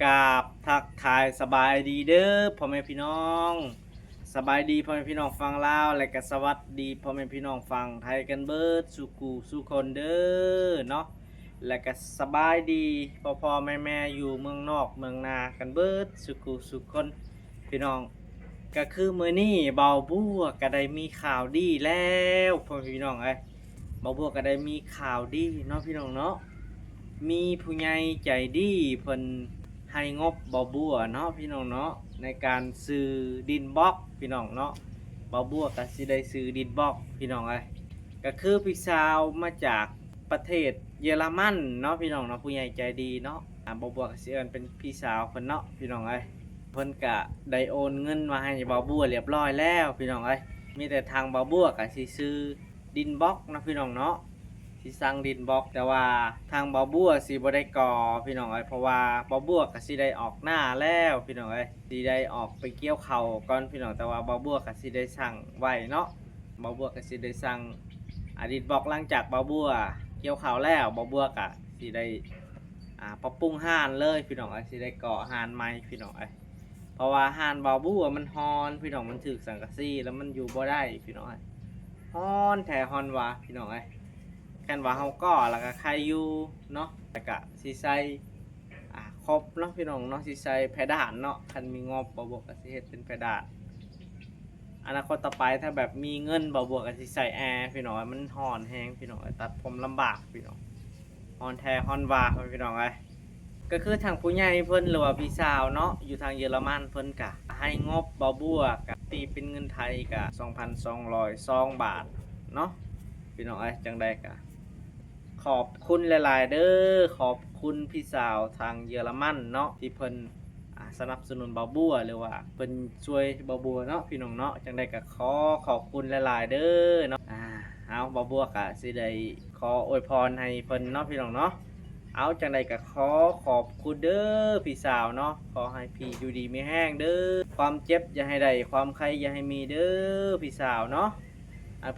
กราบทักทายสบายดีเด้อพ่อแม่พี่น้องสบายดีพ่อแม่พี่น้องฟังลาวและก็สวัสดีพ่อแม่พี่น้องฟังไทยกันเบิดสุกูสุคนเด้อเนาะและก็สบายดีพ่อแม่อยู่เมืองนอกเมืองนากันเบิดสุกูสุคนพี่น้องก็คือมื้อนี้เบาบัวก็ได้มีข่าวดีแล้วพ่อแม่พี่น้องเบาบัวก็ได้มีข่าวดีเนาะพี่น้องเนาะมีผู้ใหญ่ใจดีเพิ่น ให้งบบ่บัวเนาะพี่น้องเนาะในการซื้อดินบล็อกพี่น้องเนาะบ่บัวก็สิได้ซื้อดินบล็อกพี่น้องก็คือพี่สาวมาจากประเทศเยอรมันเนาะพี่น้องเนาะผู้ใหญ่ใจดีเนาะบ่บัวก็สิเอิ้นเป็นพี่สาวเพิ่นเนาะพี่น้องเพิ่นก็ได้โอนเงินมาให้บ่บัวเรียบร้อยแล้วพี่น้องมีแต่ทางบ่บัวก็สิซื้อดินบล็อกเนาะพี่น้องเนาะ สิสั่งดินบล็อกแต่ว่าทางบ่บัวสิบ่ได้ก่อพี่น้องเพราะว่าบ่บัวก็สิได้ออกหน้าแล้วพี่น้องสิได้ออกไปเกี่ยวข้าวก่อนพี่น้องแต่ว่าบ่บัวก็สิได้สั่งไว้เนาะบ่บัวก็สิได้สั่งดินบล็อกหลังจากบ่บัวเกี่ยวข้าวแล้วบ่บัวก็สิได้ปรับปรุงห้านเลยพี่น้องสิได้ก่อห้านใหม่พี่น้องเพราะว่าห้านบ่บัวมันฮ้อนพี่น้องมันถึกสังกะสีแล้วมันอยู่บ่ได้พี่น้องฮ้อนแท้ฮ้อนว่าพี่น้องกันว่าเฮาก็แล้วก็ใครอยู่เนาะแล้วก็สิใส่ครบเนาะพี่น้องเนาะสิใส่เพดานเนาะคันมีงบบ่บวกก็สิเฮ็ดเป็นเพดานอนาคตต่อไปถ้าแบบมีเงินบ่บวกก็สิใส่แอร์พี่น้องมันร้อนแฮงพี่น้องตัดผมลำบากพี่น้องร้อนแท้ร้อนว่าพี่น้องก็คือทางผู้ใหญ่เพิ่นหรือว่าพี่สาวเนาะอยู่ทางเยอรมันเพิ่นก็ให้งบบ่บวกก็ตีเป็นเงินไทยก็ 2,202 บาทเนาะพี่น้องจังได๋ก็ขอบคุณหลายๆเด้อขอบคุณพี่สาวทางเยอรมันเนาะที่เพิ่นสนับสนุนบ่าวบัวหรือว่าเพิ่นช่วยบ่าวบัวเนาะพี่น้องเนาะจังได๋ก็ขอบคุณหลายๆเด้อเนาะเอาบ่าวบัวก็สิได้ขออวยพรให้เพิ่นเนาะพี่น้องเนาะเอาจังได๋ก็ขอบคุณเด้อพี่สาวเนาะขอให้พี่อยู่ดีมีแรงเด้อความเจ็บอย่าให้ได้ความไข้อย่าให้มีเด้อพี่สาวเนาะ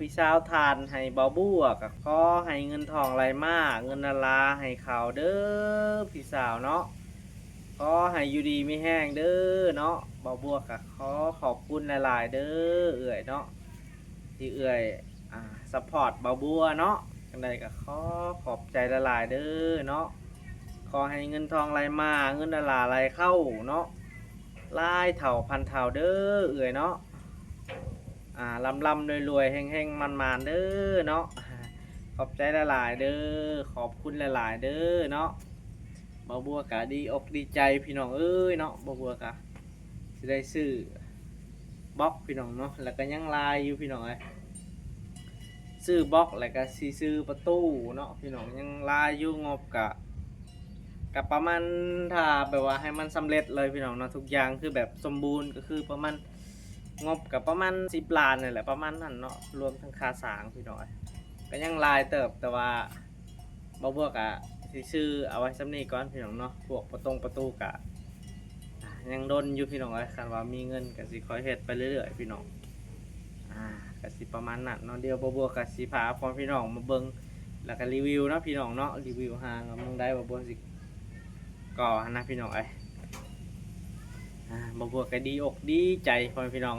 พี่สาวทานให้เบาบัวกับขอให้เงินทองไหลมาเงินนาลาให้เขาเด้อพี่สาวเนาะขอให้อยู่ดีไม่แห้งเด้อเนาะเบาบัวกับขอบคุณหลายๆเด้อเอื่อยเนาะที่เอื่อยซัพพอร์ตเบาบัวเนาะจังใดกับขอบใจหลายๆเด้อเนาะขอให้เงินทองไหลมาเงินนาลาไหลเข้าเนาะหลายเท่าพันเท่าเด้อเอื่อยเนาะลำรวยๆแห้งๆมันๆเด้อเนาะขอบใจหลายๆเด้อขอบคุณหลายๆเด้อเนาะบ่าวบัวกะดีอกดีใจพี่น้องเอ้ยเนาะบ่าวบัวกะสิได้ซื้อบล็อกพี่น้องเนาะแล้วก็ยังลายอยู่พี่น้องซื้อบล็อกแล้วก็สิซื้อประตูเนาะพี่น้องยังลายอยู่งบกะประมาณถ้าแบบว่าให้มันสำเร็จเลยพี่น้องเนาะทุกอย่างคือแบบสมบูรณ์ก็คือประมาณงบกับประมาณ10 ล้านนี่แหละประมาณนั้นเนาะรวมทั้งค่าสร้างพี่น้อยก็ยังลายเติบแต่ว่าบ่บวกสิซื้อเอาไว้สำนี้ก่อนพี่น้องเนาะพวกประตูกะยังดนอยู่พี่น้องคันว่ามีเงินก็สิค่อยเฮ็ดไปเรื่อยๆพี่น้องก็สิประมาณนั้นเนาะเดี๋ยวบ่บวกก็สิพาพ่อพี่น้องมาเบิ่งแล้วก็รีวิวเนาะพี่น้องเนาะรีวิวหางมึงได้บ่บวกสิก่อนะพี่น้องบ่บวกก็ดีอกดีใจพ่อพี่น้อง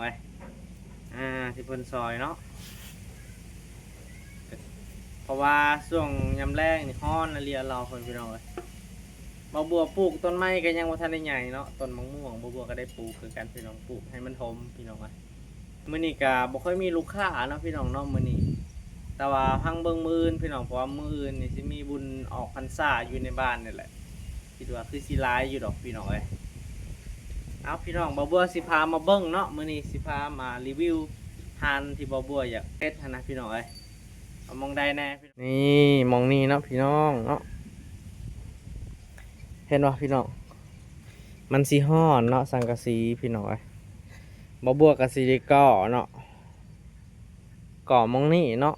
ที่เพิ่นซอยเนาะเพราะว่าช่วงยามแล้งนี่ฮ้อนเรียเราพ่อพี่น้องบ่บัวปลูกต้นไม้ก็ยังบ่ทันได้ใหญ่เนาะต้นมะม่วงบ่บัวก็ได้ปลูกคือกันพี่น้องปลูกให้มันทมพี่น้องมื้อนี้ก็บ่ค่อยมีลูกค้าเนาะพี่น้องเนาะมื้อนี้แต่ว่าพังเบิ่งมื้ออื่นพี่น้องเพราะว่ามื้ออื่นนี่สิมีบุญออกพรรษาอยู่ในบ้านนี่แหละคิดว่าคือสิหลายอยู่ดอกพี่น้องเอาพี่น้องบ่บัวสิพามาเบิ่งเนาะมื้อนี้สิพามารีวิวฮานที่บ่บัวอยากเฮ็ดนะพี่น้องเอามองได้แน่นี่มองนี่เนาะพี่น้องเนาะเห็นบ่พี่น้องมันสิฮ้อนเนาะสังกะสีพี่น้องบ่บัวก็สิได้ก่อเนาะก่อมองนี่เนาะ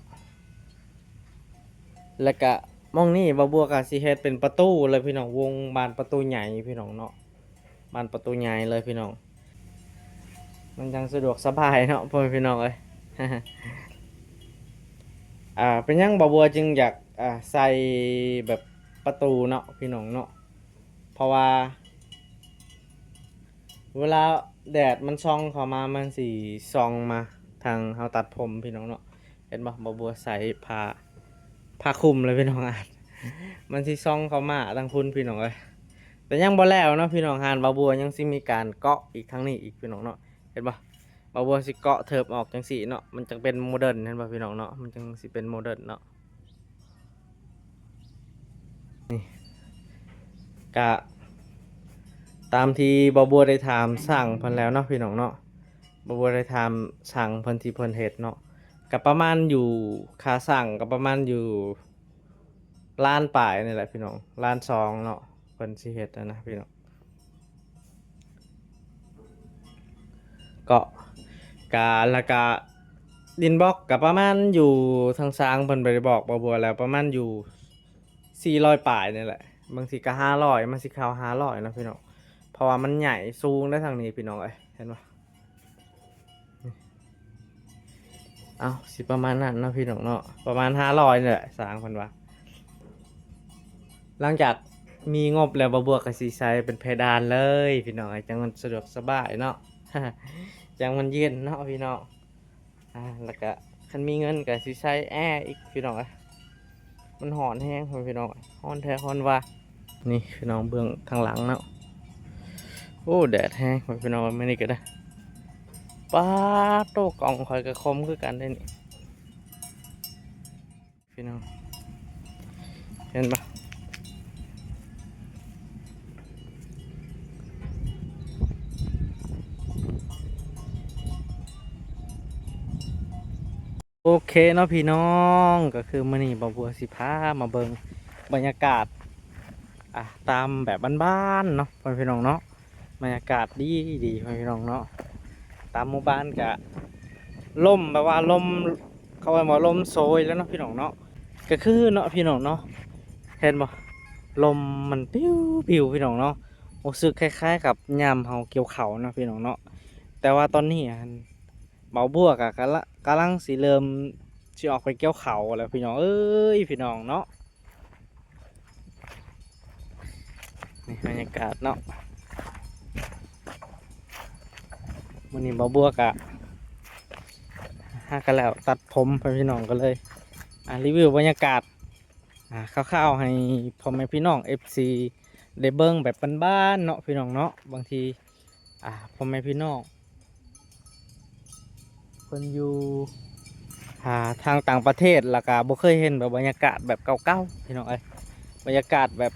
แล้วก็มองนี่บ่บัวก็สิเฮ็ดเป็นประตูเลยพี่น้องวงบานประตูใหญ่พี่น้องเนาะบานประตูใหญ่เลยพี่น้องมันยังสะดวกสบายเนาะพ่อพี่น้องเป็นยังบ่บัวจึงอยากใส่แบบประตูเนาะพี่น้องเนาะเพราะว่า เวลาแดดมันส่องเข้ามามันสิส่องมาทางเฮาตัดผมพี่น้องเนาะเห็นบ่บ่บัวใส่ผ้าคลุมเลยพี่น้องอาจมันสิส่องเข้ามาทางพุ่นพี่น้องเอ้ยแต่ยังบ่แล้วเนาะพี่น้องหานบ่บัวยังสิมีการเกาะอีกทางนี้อีกพี่น้องเนาะเห็นบ่บ่บัวสิเกาะเทิบออกจังซี่เนาะมันจังเป็นโมเดิร์นเห็นบ่พี่น้องเนาะมันจังสิเป็นโมเดิร์นเนาะนี่กะ ตามที่บ่บัวได้ถามสั่งเพิ่นแล้วเนาะพี่น้องเนาะบ่บัวได้ถามสั่งเพิ่นที่เพิ่นเฮ็ดเนาะก็ประมาณอยู่ค่าสั่งก็ประมาณอยู่ล้านปลายนี่แหละพี่น้องล้านสองเนาะเพิ่นสิเฮ็ดนะพี่น้องก็กาแล้วก็ดินบล็อกก็ประมาณอยู่ทางสร้างเพิ่นบ่ได้บอกบ่บัวแล้วประมาณอยู่400ปลายนี่แหละบางทีก็500มันสิเข้า500นะพี่น้องเพราะว่ามันใหญ่สูงได้ทางนี้พี่น้องเอ้ยเห็นบ่ เอาสิประมาณนั้นเนาะพี่น้องเนาะประมาณ500นี่แหละสร้างเพิ่นว่าหลังจากมีงบแล้วบ่บวกก็สิใช้เป็นเพดานเลยพี่น้องจังมันสะดวกสบายเนาะ จังมันเย็นเนาะพี่น้องแล้วก็คันมีเงินก็สิใช้แอร์อีกพี่น้องมันร้อนแฮงพี่น้องร้อนแท้ร้อนว่านี่พี่น้องเบื้องข้างหลังเนาะโอ้แดดแฮงพี่น้องไม่นี่ก็ได้ป้าโตกล่องข่อยก็คมคือกันได้นี่พี่น้องเห็นปะโอเคเนาะพี่น้องก็คือมื้อนี้บ่าวบัวสิพามาเบิ่งบรรยากาศตามแบบบ้านๆเนาะพี่น้องเนาะบรรยากาศดีดีพี่น้องเนาะตามหมู่บ้านกะล่มแบบว่าลมเขาว่าลมโชยแล้วเนาะพี่น้องเนาะก็คือเนาะพี่น้องเนาะเห็นบ่ลมมันปิ้วปิ้วพี่น้องเนาะรู้สึกคล้ายๆกับยามเฮาเกี่ยวข้าวเนาะพี่น้องเนาะแต่ว่าตอนนี้เบาบัวกำลังสิเริ่มสิออกไปเกี่ยวข้าวแล้วพี่น้องเอ้ยพี่น้องเนาะนี่บรรยากาศเนาะวันนี้เบาบัวกะหากันแล้วตัดผมไปพี่น้องก็เลยรีวิวบรรยากาศคร่าวๆให้พ่อแม่พี่น้อง FC ได้เบิ่งแบบบ้านๆเนาะพี่น้องเนาะบางทีพ่อแม่พี่น้องเพิ่นอยู่ทางต่างประเทศแล้วก็บ่เคยเห็นแบบบรรยากาศแบบเก่าๆพี่น้องเอ้ยบรรยากาศแบบ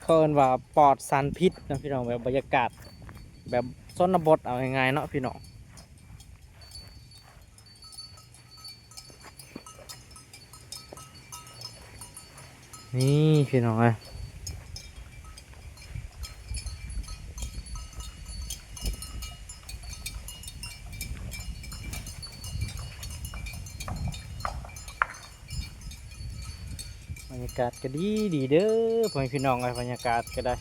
เคินว่าปลอดสารพิษนะพี่น้องแบบบรรยากาศแบบชนบทเอาง่ายๆเนาะพี่น้องนี่พี่น้องเอ้ยบรรยากาศก็ดีดีเด้อพ่อแม่พี่น้องเอ้ยบรรยากาศก็ได้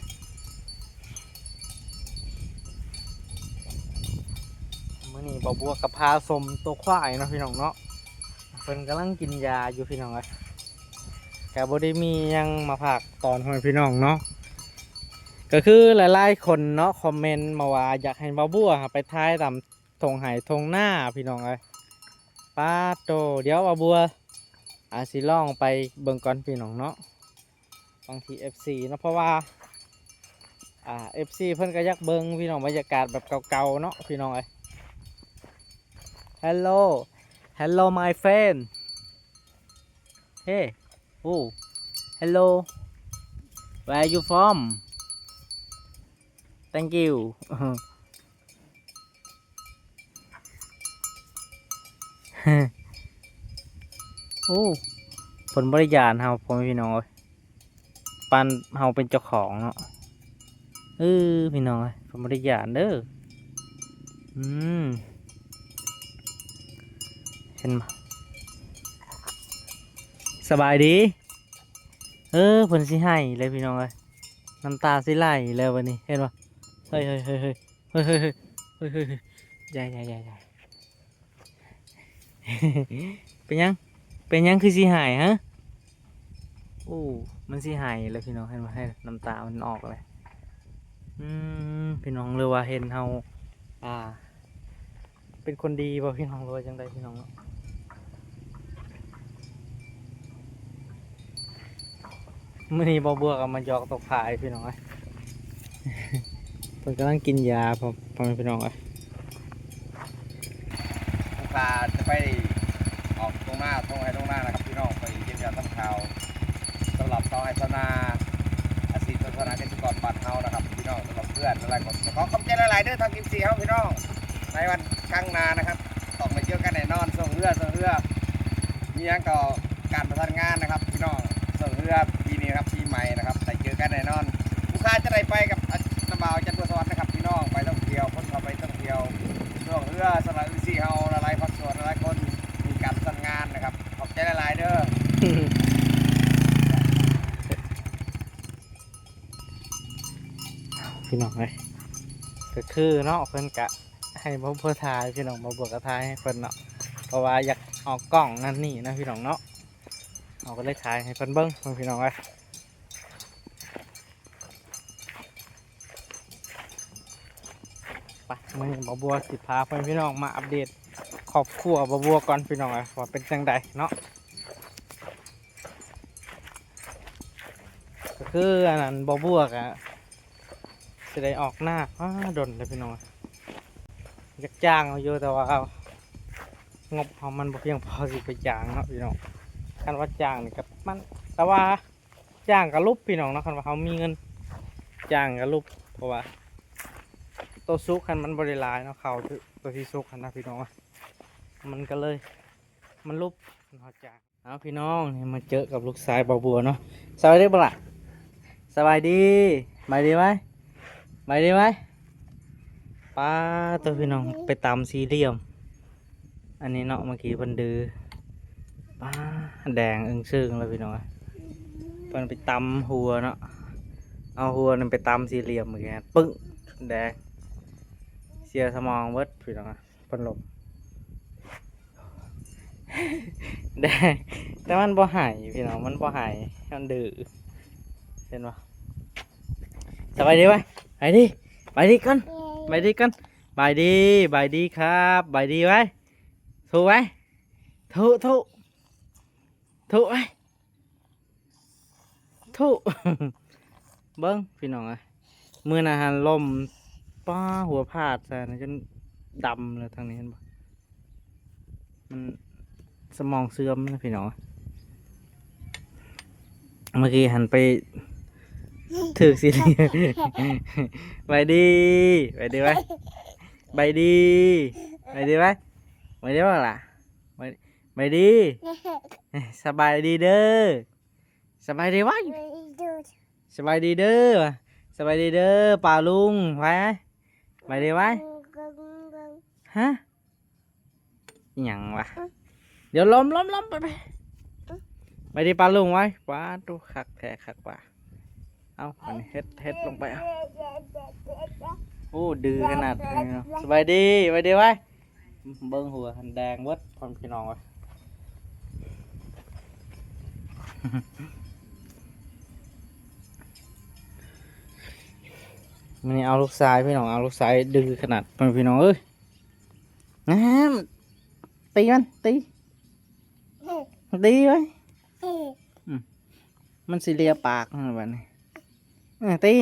มื้อนี้บ่บัวกับพาสมตัวควายเนาะพี่น้องเนาะเพิ่นกำลังกินยาอยู่พี่น้องเอ้ยก็บ่ได้มีหยังมาฝากตอนพ่อแม่พี่น้องเนาะก็คือหลายๆคนเนาะคอมเมนต์มาว่าอยากให้บ่บัวไปถ่ายตามทงไห่ทงหน้าพี่น้องเอ้ยป้าโตเดี๋ยวบ่บัวสิลองไปเบิ่งก่อนพี่น้องเนาะบางที FC เนาะเพราะว่าFC เพิ่นก็อยากเบิ่งพี่น้องบรรยากาศแบบเก่าๆเนาะพี่น้องเอ้ย Hello Hello my friend Hey Oh Hello Where are you from Thank you โอ้ผลบริยานเฮาพ่อแม่พี่น้องเอ้ยปันเฮาเป็นเจ้าของเนาะพี่น้องเอ้ยผลบริยานเด้ออืมเห็นบ่สบายดีผลสิให้เลยพี่น้องเอ้ยน้ำตาสิไหลเลยวันนี้เห็นบ่เฮ้ยเฮ้ยเฮ้ยเฮ้ยเฮ้ยเฮ้ยเฮ้ยเฮ้ยเฮ้ยใหญ่ใหญ่ใหญ่ใหญ่เป็นยังเป็นยังคือสิหายฮะโอ้มันสิหายเลยพี่น้องเห็นบ่ให้น้ำตามันออกเลย พี่น้องหรือว่าเห็นเฮาอ่า เป็นคนดีบ่พี่น้องหรือว่าจังไดพี่น้องเนาะมื้อนี้บ่บัวก็มาหยอกตกผายพี่น้องเอ้ย เพิ่นกำลังกินยาพ่อแม่พี่น้องเอ้ย ผู้กาจะไปออกตรงหน้าตรงไอ้ตรงหน้านะครับพี่น้องไปเยี่ยมยามทำข่าวสำหรับชาวไฮชาวนาอาชีพชาวนาเกษตรกรบ้านเฮานะครับพี่น้องสำหรับเพื่อนหลายคนขอขอบใจหลายๆเด้อทางกิมซีเฮาพี่น้องในวันข้างหนานะครับต้องมาเจอกันแน่นอนส่งเรือมีอย่างต่อการประสานงานนะครับพี่น้องส่งเรือปีนี้นะครับปีใหม่นะครับได้เจอกันแน่นอนผู้ค้าจะได้ไปกับน้ำบ่าวจันทร์สวรรค์นะครับพี่น้องไปท่องเที่ยวคนเข้าไปท่องเที่ยว ส่งเรือสำหรับซีเฮาหลายภาคส่วนหลายคนมีการสั่งงานนะครับขอบใจหลายๆเด้อ พี่น้องเอ้ยก็คือเนาะเพิ่นกะให้บ่บัวทายพี่น้องบ่บัวก็ทายให้เพิ่นเนาะเพราะว่าอยากออกกล้องนั่นนี่นะพี่น้องเนาะเอาก็เลยถ่ายให้เพิ่นเบิ่งพี่น้องเอ้ยไปมื้อนี้บ่บัวสิพาเพิ่นพี่น้องมาอัปเดตครอบครัวบ่บัวก่อนพี่น้องเอ้ยว่าเป็นจังใดเนาะก็คืออันนั้นบ่บัวกะสิได้ออกหน้าดนเลยพี่น้องอยากจ้างเอาอยู่แต่ว่างบของมันบ่เพียงพอสิไปจ้างเนาะพี่น้องคันว่าจ้างนี่กับมันแต่ว่าจ้างกับรูปพี่น้องเนาะคันว่าเขามีเงินจ้างกับรูปเพราะว่าตัวซุกคันมันบริลายเนาะเขาตัวที่ซุกคันนะพี่น้องมันก็เลยมันรูปเขาจ้างเอาพี่น้องนี่มาเจอกับลูกชายบัวเนาะสบายดีบ่ล่ะสบายดีสบายดีไหมสบายดีไหมป้าตัวพี่น้องไปตามซีเรียมอันนี้เนาะเมื่อกี้เพิ่นดื้อป้าแดงอึ้งซึ่งเลยพี่น้องเพิ่นไปตำหัวเนาะเอาหัวนั่นไปตำสี่เหลี่ยมเหมือนกันปึ้งแดงเสียสมองเบิดพี่น้องเพิ่นลม แดงแต่มันบ่หายพี่น้องมันบ่หายมันดื้อเห็นปะสบายดีไหมไปดิไปดิกันไปดิกันบายดีบายดีครับบายดีไหมถูกไหมถูกถูกถูกไหมถูก เบิ้งพี่น้องอะมือนะฮะลมป้าหัวพาดใส่นะจนดำเลยทางนี้เห็นปะมันสมองเสื่อมนะพี่น้องเมื่อกี้หันไปถือสิ ไปดีไปดีไหมไปดีไปดีไหมไปดีบ้างล่ะไปดีสบายดีเด้อสบายดีวะสบายดีเด้อสบายดีเด้อป่าลุงไปไปดีไหมฮะอิหยังวะเดี๋ยวล้มไปดีป่าลุงไว้ว้าดูคักแท้คักว่ะเอาอันนี้เฮ็ดลงไปเอาโอ้ดื้อขนาดนี้เนาะสบายดีไปดีไว้เบิ้งหัวหันแดงเบิดพร้อมพี่น้องวะ มันนี่เอาลูกชายพี่น้องเอาลูกชายดื้อขนาดพี่น้องเอ้ยน้ำตีมันตีไว้มันสิเลียปากมันแบบนี้ตี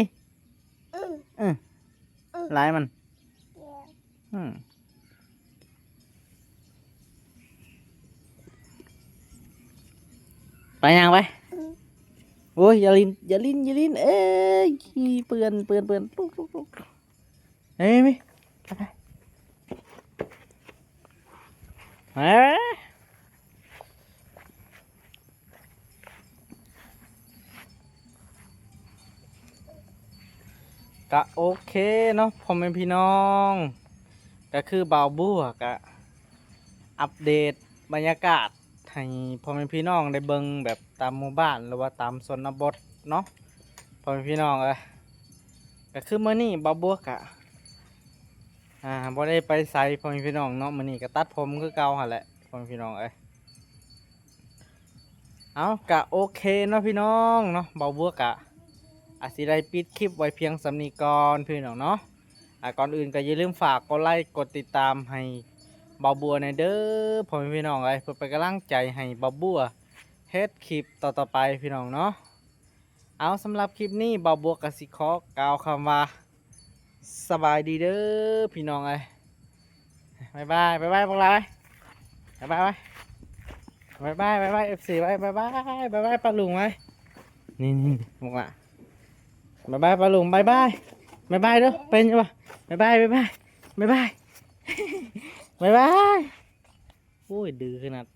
ไล่มันไปยังไปโอ้ยอย่าลินเอ้ยเปื่อนปุ๊กเฮ้ยไม่ไปเฮ้ยก็โอเคเนาะผมเป็นพี่น้องก็คือบ่าวบัวก็อัปเดตบรรยากาศให้พ่อแม่พี่น้องได้เบิ่งแบบตามหมู่บ้านหรือว่าตามชนบทเนาะพ่อแม่พี่น้องก็คือมื้อนี้บ่าวบัวกะบ่ได้ไปไสพ่อแม่พี่น้องเนาะมื้อนี้ก็ตัดผมคือเก่าหั่นแหละพ่อแม่พี่น้องเอากะโอเคเนาะพี่น้องเนาะบ่าวบัวกะ อาจสิได้ปิดคลิปไว้เพียงสำนีก่อนพี่น้องเนาะก่อนอื่นก็อย่าลืมฝากกดไลค์กดติดตามให้เบาบัวในอยเด้อพ่อแม่พี่น้องเอ้ยเพื่อเป็นกำลังใจให้เบาบัวเฮ็ดคลิปต่อๆไปพี่น้องเนาะเอาสำหรับคลิปนี้เบาบัวกสิขอกล่าวคำว่าสบายดีเด้อพี่น้องเอ้ยบ๊ายบายบ๊ายบายพวกเราบ๊ายบายบ๊ายบายบ๊ายบาย FC ไว้บ๊ายบายบ๊ายบายปลาลุงไว้นี่พวกอ่ะบ๊ายบายปลาลุงบ๊ายบายบ๊ายบายเด้อเป็นยังไงบ๊ายบายบ๊ายบายบ๊ายบายบ๊ายบายโอ้ยดื้อขนาด